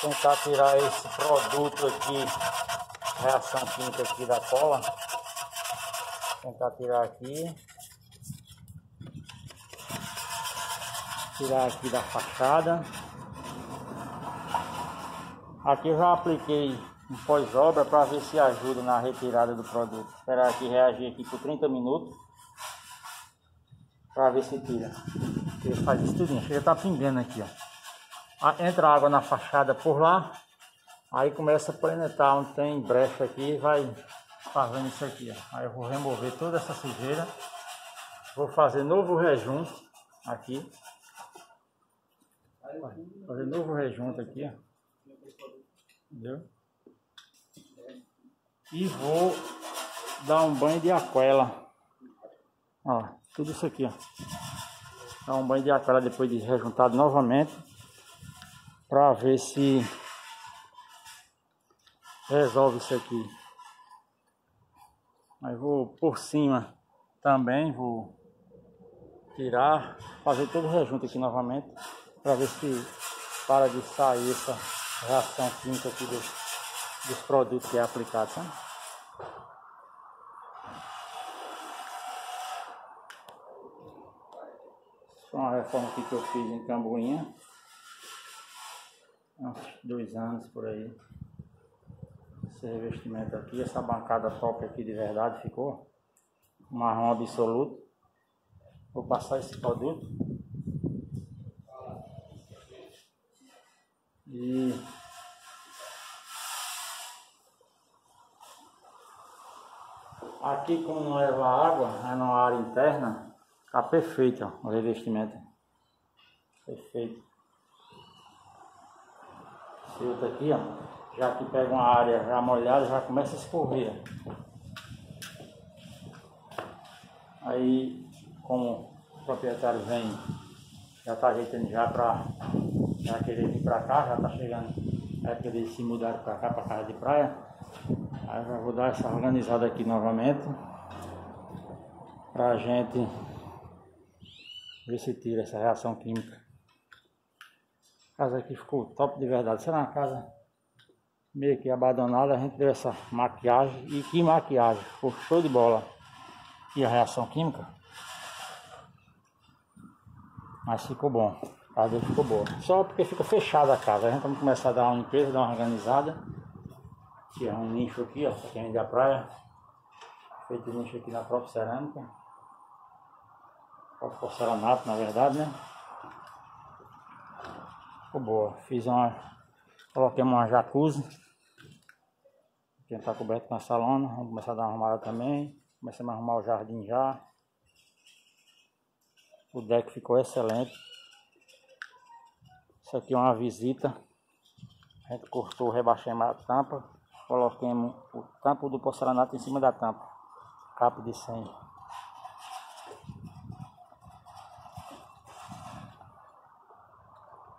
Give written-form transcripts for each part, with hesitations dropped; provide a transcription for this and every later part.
Tentar tirar esse produto aqui, reação química aqui da cola. Tentar tirar aqui. Tirar aqui da fachada. Aqui eu já apliquei um pós-obra para ver se ajuda na retirada do produto. Esperar aqui reagir aqui por 30 minutos para ver se tira. Ele faz isso tudo, chega a tá pingando aqui, ó. Entra água na fachada por lá, aí começa a penetrar onde tem brecha aqui e vai fazendo isso aqui, ó. Aí eu vou remover toda essa sujeira, vou fazer novo rejunte aqui, fazer novo rejunte aqui, ó. Entendeu? E vou dar um banho de aquela, ó, tudo isso aqui, ó. Dar um banho de aquela depois de rejuntado novamente, para ver se resolve isso aqui. Mas vou por cima também, vou tirar, fazer todo o rejunte aqui novamente, para ver se para de sair essa reação química aqui dos produtos que é aplicado, sabe? Isso é uma reforma aqui que eu fiz em Camboinha, há uns 2 anos por aí. Esse revestimento aqui, essa bancada top aqui de verdade ficou marrom absoluto. Vou passar esse produto e aqui, como não leva água, é numa área interna, tá perfeito, ó, o revestimento. Perfeito. Esse outro aqui, ó, já que pega uma área já molhada, já começa a escorrer. Aí, como o proprietário vem, já tá ajeitando já querer vir pra cá, já tá chegando, vai querer se mudar pra cá, pra casa de praia. Aí eu já vou dar essa organizada aqui novamente, pra gente ver se tira essa reação química. A casa aqui ficou top de verdade. Será uma casa meio que abandonada, a gente deu essa maquiagem. E que maquiagem, ficou show de bola. E a reação química, mas ficou bom, a casa dele ficou boa. Só porque fica fechada a casa, a gente vai começar a dar uma limpeza, dar uma organizada. Tirar um nicho aqui, ó, pra quem vem da praia. Feito nicho aqui na própria cerâmica, próprio porcelanato, na verdade, né? Ficou boa. Coloquei uma jacuzzi, que tá coberto com a salona. Vamos começar a dar uma arrumada também. Começamos a arrumar o jardim já. O deck ficou excelente. Isso aqui é uma visita. A gente cortou, rebaixamos a tampa. Coloquemos o tampo do porcelanato em cima da tampa. Capa de 100.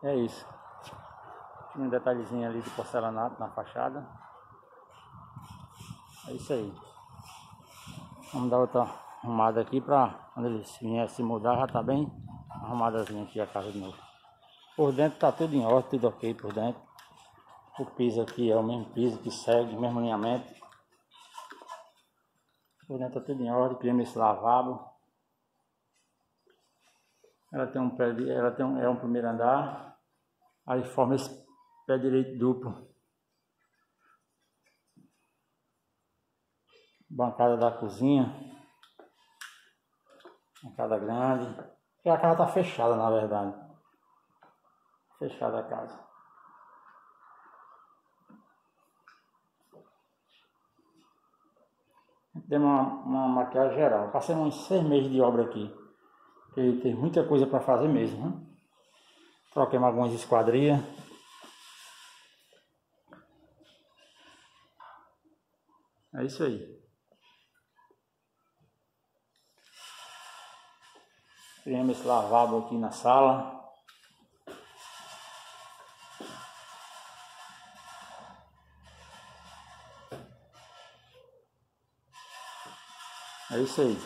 É isso. Tinha um detalhezinho ali de porcelanato na fachada. É isso aí. Vamos dar outra arrumada aqui para quando eles vierem se mudar já tá bem arrumadazinha aqui a casa de novo. Por dentro tá tudo em ordem, tudo ok por dentro. O piso aqui é o mesmo piso que segue, o mesmo alinhamento. Por dentro tá tudo em ordem, criamos esse lavabo. Ela tem um pé, é um primeiro andar. Aí forma esse pé direito duplo. Bancada da cozinha. Bancada grande. E a casa tá fechada, na verdade. Fechada a casa. Demos uma maquiagem geral. Passei uns 6 meses de obra aqui. Porque tem muita coisa para fazer mesmo, né? Troquei algumas esquadrias. É isso aí. Criamos esse lavabo aqui na sala. É isso aí.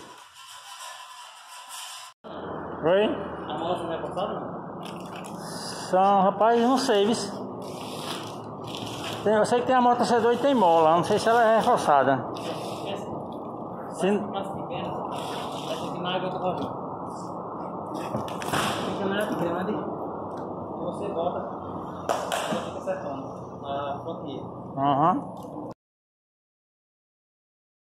Oi? A mala não é passada? São, rapaz, não sei, viu? Eu sei que tem amortecedor e tem mola, não sei se ela é reforçada. Sim. Mais pequena, essa aqui na água do rovio. Fica mais grande e você bota, ela fica secando na fronteira. Aham.